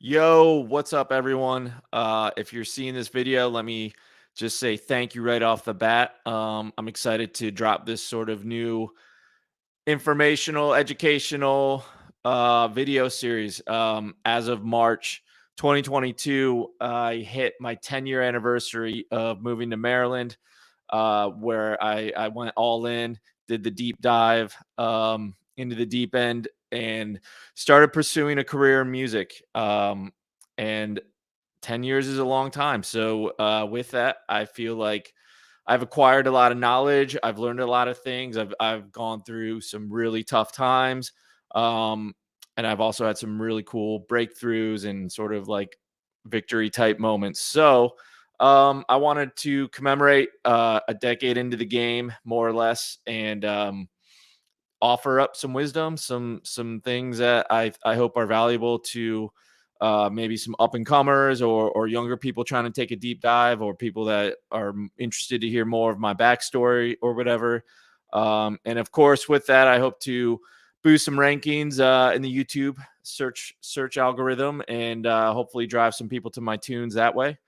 Yo, what's up, everyone? If you're seeing this video, let me just say thank you right off the bat. I'm excited to drop this sort of new informational, educational video series. As of March 2022, I hit my 10-year anniversary of moving to Maryland, where I went all in, did the deep dive into the deep end, and started pursuing a career in music. And 10 years is a long time. So, with that, I feel like I've acquired a lot of knowledge. I've learned a lot of things. I've gone through some really tough times. Um, and I've also had some really cool breakthroughs and sort of like victory type moments. So, I wanted to commemorate a decade into the game, more or less, and offer up some wisdom, some things that I hope are valuable to maybe some up and comers or younger people trying to take a deep dive, or people that are interested to hear more of my backstory or whatever. And of course, with that, I hope to boost some rankings in the YouTube search algorithm, and hopefully drive some people to my tunes that way.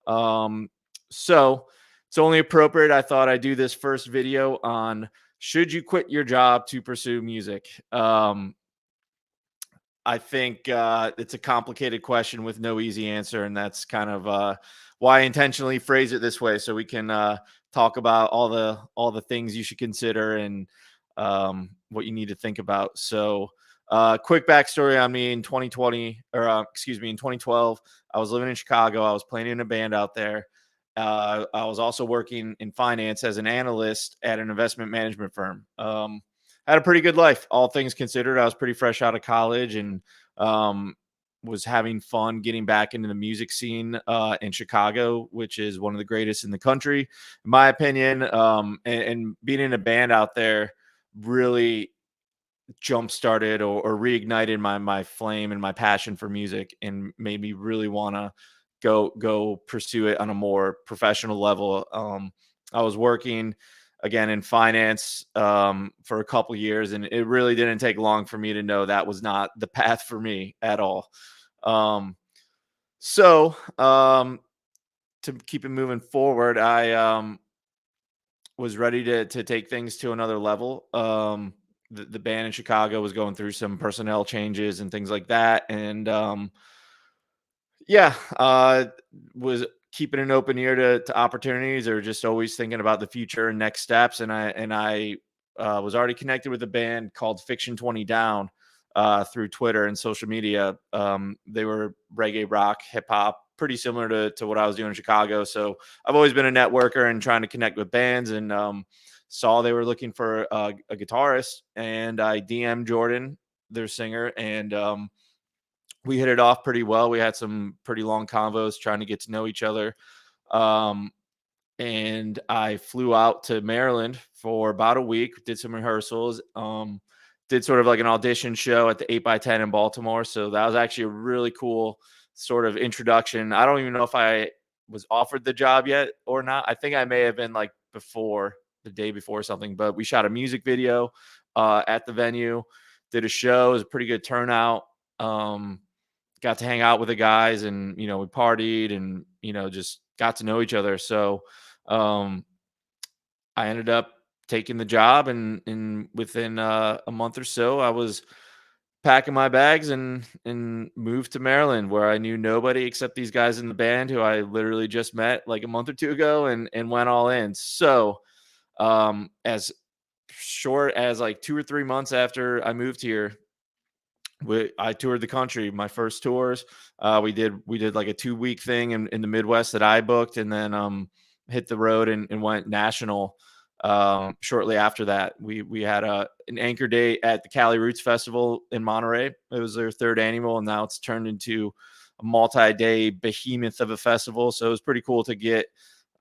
So it's only appropriate I thought I'd do this first video on should you quit your job to pursue music. I think it's a complicated question with no easy answer, and that's kind of why I intentionally phrase it this way, so we can talk about all the things you should consider and what you need to think about. So, quick backstory on me: in 2020, or excuse me, in 2012, I was living in Chicago. I was playing in a band out there. I was also working in finance as an analyst at an investment management firm. Had a pretty good life, all things considered. I was pretty fresh out of college, and um, was having fun getting back into the music scene in Chicago, which is one of the greatest in the country, in my opinion. And being in a band out there really jump started or reignited my flame and my passion for music, and made me really want to go pursue it on a more professional level. I was working again in finance for a couple years, and it really didn't take long for me to know that was not the path for me at all. Um, so to keep it moving forward, I was ready to take things to another level. The band in Chicago was going through some personnel changes and things like that, and yeah, was keeping an open ear to opportunities, or just always thinking about the future and next steps. And I was already connected with a band called Fiction 20 Down through Twitter and social media. They were reggae, rock, hip hop, pretty similar to what I was doing in Chicago. So I've always been a networker and trying to connect with bands, and saw they were looking for a guitarist, and I DM'd Jordan, their singer, and we hit it off pretty well. We had some pretty long convos trying to get to know each other. Um, and I flew out to Maryland for about a week, did some rehearsals, did sort of like an audition show at the 8x10 in Baltimore. So that was actually a really cool sort of introduction. I don't even know if I was offered the job yet or not. I think I may have been like before, the day before or something, but we shot a music video at the venue, did a show. It was a pretty good turnout. Um, Got to hang out with the guys, and we partied, and just got to know each other. So um I ended up taking the job, and within a month or so I was packing my bags and moved to Maryland, where I knew nobody except these guys in the band who I literally just met like a month or two ago, and went all in. So as short as like 2 or 3 months after I moved here, I toured the country. My first tours, we did like a 2 week thing in the Midwest that I booked, and then hit the road and went national. Shortly after that, we had an anchor date at the Cali Roots Festival in Monterey. It was their third annual, and now it's turned into a multi-day behemoth of a festival. So it was pretty cool to get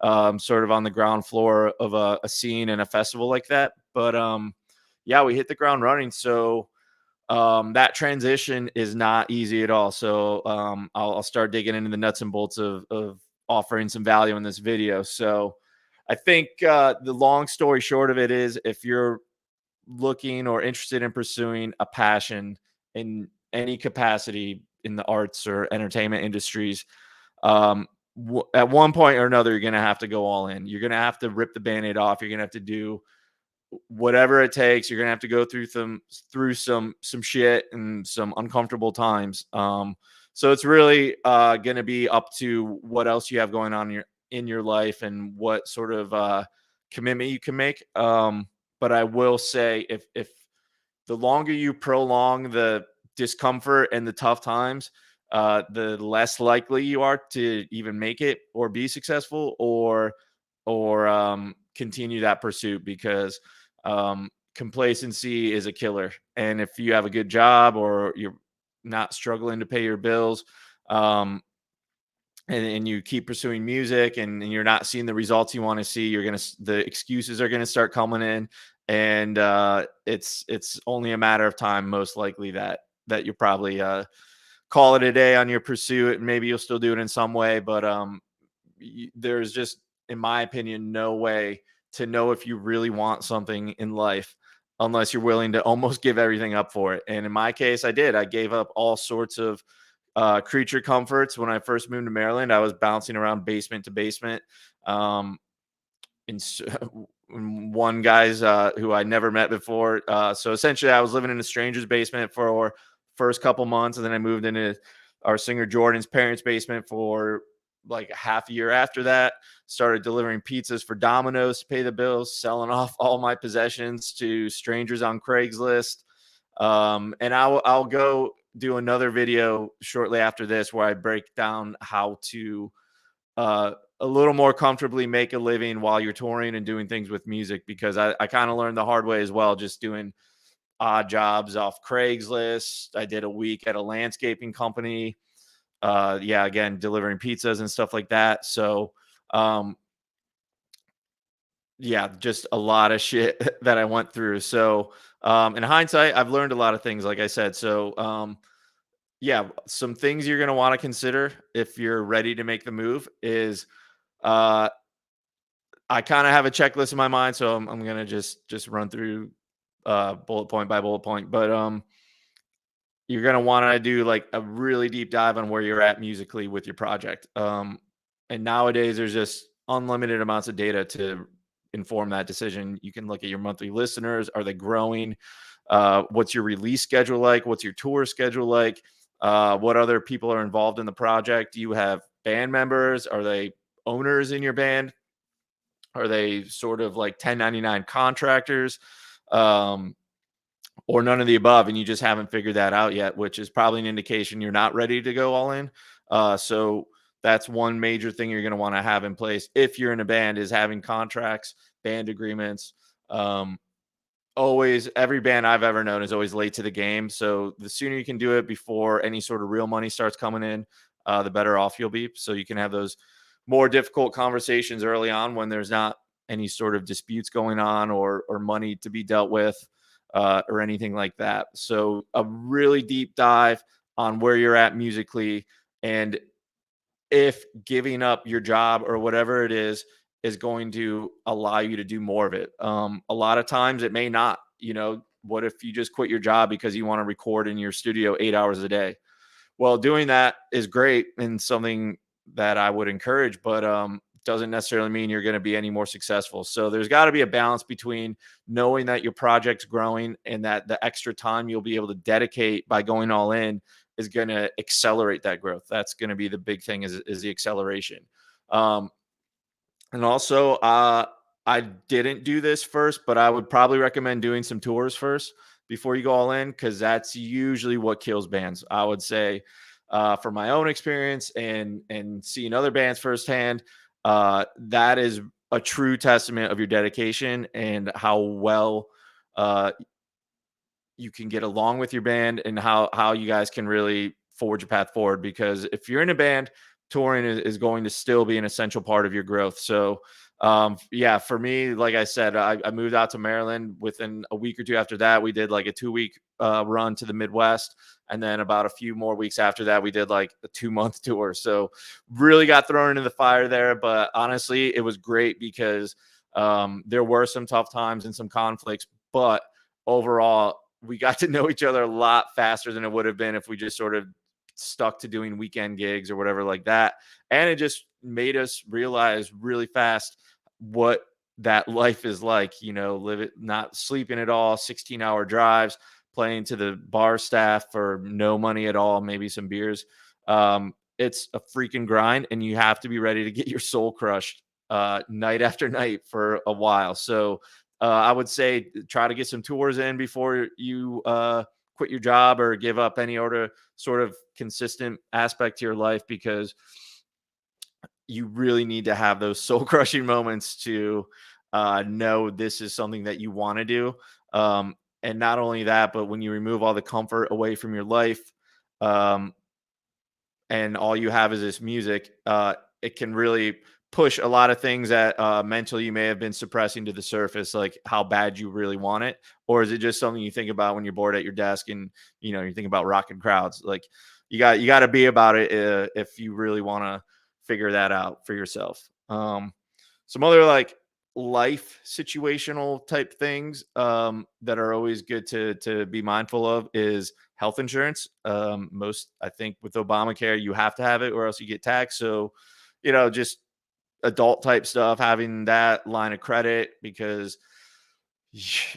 sort of on the ground floor of a scene and a festival like that. But yeah, we hit the ground running. So that transition is not easy at all. So I'll start digging into the nuts and bolts of offering some value in this video. So I think the long story short of it is, if you're looking or interested in pursuing a passion in any capacity, in the arts or entertainment industries, at one point or another, you're going to have to go all in. You're going to have to rip the Band-Aid off. You're going to have to do whatever it takes. You're going to have to go through some shit and some uncomfortable times. So it's really going to be up to what else you have going on in your life and what sort of commitment you can make. But I will say, if the longer you prolong the discomfort and the tough times, the less likely you are to even make it or be successful or continue that pursuit, because complacency is a killer. And if you have a good job or you're not struggling to pay your bills, um, and you keep pursuing music and you're not seeing the results you want to see, the excuses are gonna start coming in, and it's only a matter of time, most likely, that you probably call it a day on your pursuit. Maybe you'll still do it in some way, but there's just, in my opinion, no way to know if you really want something in life unless you're willing to almost give everything up for it. And in my case, I did. I gave up all sorts of creature comforts. When I first moved to Maryland, I was bouncing around basement to basement. Um, and one guy's who I never met before. So essentially, I was living in a stranger's basement for first couple months, and then I moved into our singer Jordan's parents' basement for like a half a year after that. Started delivering pizzas for Domino's to pay the bills, selling off all my possessions to strangers on Craigslist. And I'll go do another video shortly after this where I break down how to a little more comfortably make a living while you're touring and doing things with music, because I kind of learned the hard way as well, just doing odd jobs off Craigslist. I did a week at a landscaping company. Yeah, again, delivering pizzas and stuff like that. So, yeah, just a lot of shit that I went through. So, in hindsight, I've learned a lot of things, like I said. So, yeah, some things you're going to want to consider if you're ready to make the move is, uh, I kind of have a checklist in my mind, so I'm going to just run through bullet point by bullet point. But you're going to want to do like a really deep dive on where you're at musically with your project. And nowadays, there's just unlimited amounts of data to inform that decision. You can look at your monthly listeners. Are they growing? What's your release schedule like? What's your tour schedule like? What other people are involved in the project? Do you have band members? Are they owners in your band? Are they sort of like 1099 contractors? Or none of the above, and you just haven't figured that out yet, which is probably an indication you're not ready to go all in. So that's one major thing you're going to want to have in place if you're in a band, is having contracts, band agreements. Always, every band I've ever known is always late to the game. So the sooner you can do it before any sort of real money starts coming in, the better off you'll be. So you can have those more difficult conversations early on when there's not any sort of disputes going on or money to be dealt with, or anything like that. So a really deep dive on where you're at musically, and if giving up your job or whatever it is going to allow you to do more of it. A lot of times it may not. What if you just quit your job because you want to record in your studio 8 hours a day? Well, doing that is great and something that I would encourage, but doesn't necessarily mean you're going to be any more successful. So there's got to be a balance between knowing that your project's growing and that the extra time you'll be able to dedicate by going all in is going to accelerate that growth. That's going to be the big thing, is the acceleration. And also, I didn't do this first, but I would probably recommend doing some tours first before you go all in, because that's usually what kills bands. I would say, from my own experience and seeing other bands firsthand, that is a true testament of your dedication and how well you can get along with your band, and how you guys can really forge a path forward. Because if you're in a band, touring is going to still be an essential part of your growth. So yeah, for me, like I said, I moved out to Maryland. Within a week or two after that, we did like a 2-week run to the Midwest, and then about a few more weeks after that, we did like a 2-month tour. So really got thrown into the fire there, but honestly, it was great because there were some tough times and some conflicts, but overall we got to know each other a lot faster than it would have been if we just sort of stuck to doing weekend gigs or whatever like that. And it just made us realize really fast what that life is like, live it, not sleeping at all, 16-hour drives, playing to the bar staff for no money at all, maybe some beers. It's a freaking grind, and you have to be ready to get your soul crushed night after night for a while. So I would say try to get some tours in before you quit your job or give up any other sort of consistent aspect to your life, because you really need to have those soul crushing moments to know this is something that you want to do. And not only that, but when you remove all the comfort away from your life, um, and all you have is this music, it can really push a lot of things that mentally you may have been suppressing to the surface, like how bad you really want it. Or is it just something you think about when you're bored at your desk and you think about rocking crowds? Like you got to be about it if you really want to figure that out for yourself. Some other like life situational type things that are always good to be mindful of is health insurance. Most, I think, with Obamacare, you have to have it or else you get taxed. So, just adult type stuff, having that line of credit, because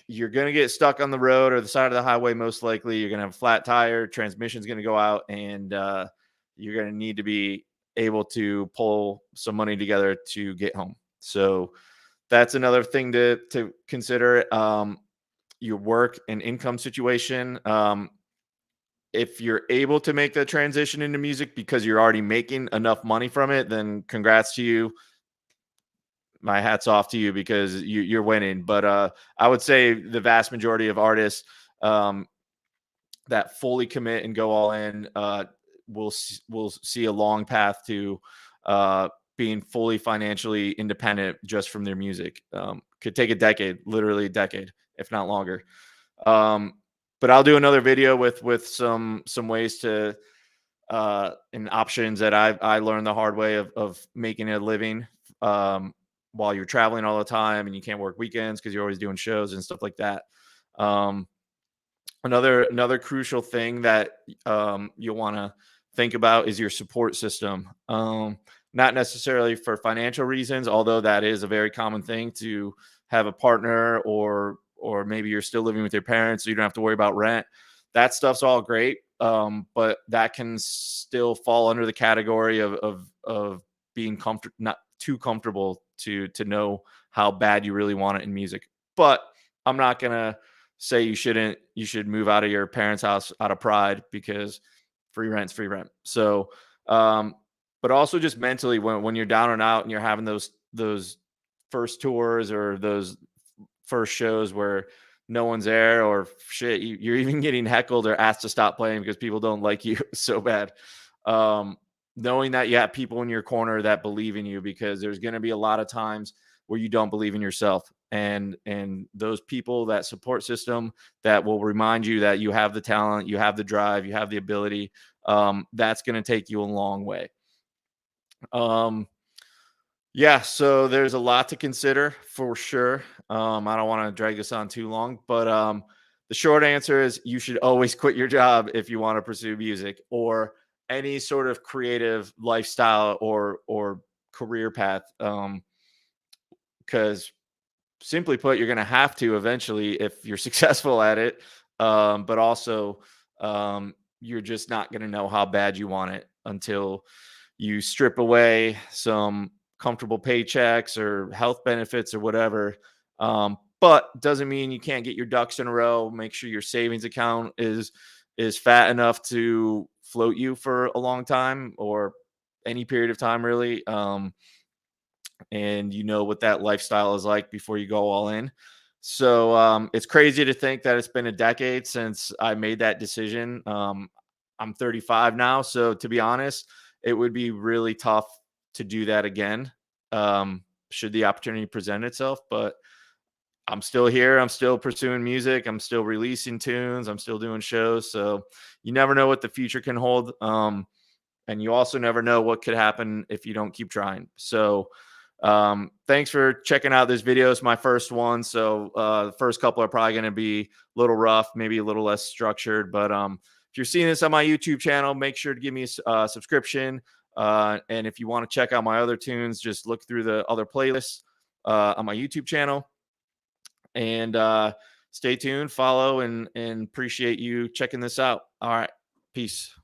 you're going to get stuck on the road or the side of the highway. Most likely you're going to have a flat tire, transmission's going to go out, and you're going to need to be able to pull some money together to get home. So that's another thing to consider. Your work and income situation. If you're able to make the transition into music because you're already making enough money from it, then congrats to you. My hat's off to you, because you're winning. But I would say the vast majority of artists that fully commit and go all in will see a long path to being fully financially independent just from their music. Could take a decade, literally a decade, if not longer. But I'll do another video with some ways to and options that I learned the hard way of making a living while you're traveling all the time and you can't work weekends because you're always doing shows and stuff like that. Another crucial thing that you'll want to think about is your support system. Not necessarily for financial reasons, although that is a very common thing to have a partner, or maybe you're still living with your parents, so you don't have to worry about rent. That stuff's all great, but that can still fall under the category of being not too comfortable to know how bad you really want it in music. But I'm not gonna say you should move out of your parents' house out of pride, because free rent's free rent. So, but also just mentally, when you're down and out and you're having those first tours or those first shows where no one's there, or shit, you're even getting heckled or asked to stop playing because people don't like you so bad. Knowing that you have people in your corner that believe in you, because there's going to be a lot of times where you don't believe in yourself, and those people, that support system that will remind you that you have the talent, you have the drive, you have the ability, that's going to take you a long way. Yeah, so there's a lot to consider for sure. I don't want to drag this on too long, but the short answer is you should always quit your job if you want to pursue music or any sort of creative lifestyle or career path. Because simply put, you're going to have to eventually if you're successful at it. But also, you're just not going to know how bad you want it until you strip away some comfortable paychecks or health benefits or whatever. But doesn't mean you can't get your ducks in a row. Make sure your savings account is fat enough to float you for a long time, or any period of time, really. And you know what that lifestyle is like before you go all in. So it's crazy to think that it's been a decade since I made that decision. I'm 35 now, so to be honest, it would be really tough to do that again, should the opportunity present itself. But I'm still here. I'm still pursuing music. I'm still releasing tunes. I'm still doing shows. So you never know what the future can hold. And you also never know what could happen if you don't keep trying. So thanks for checking out this video. It's my first one. So the first couple are probably going to be a little rough, maybe a little less structured, but if you're seeing this on my YouTube channel, make sure to give me a subscription. And if you want to check out my other tunes, just look through the other playlists on my YouTube channel. And stay tuned, follow, and appreciate you checking this out. All right. Peace.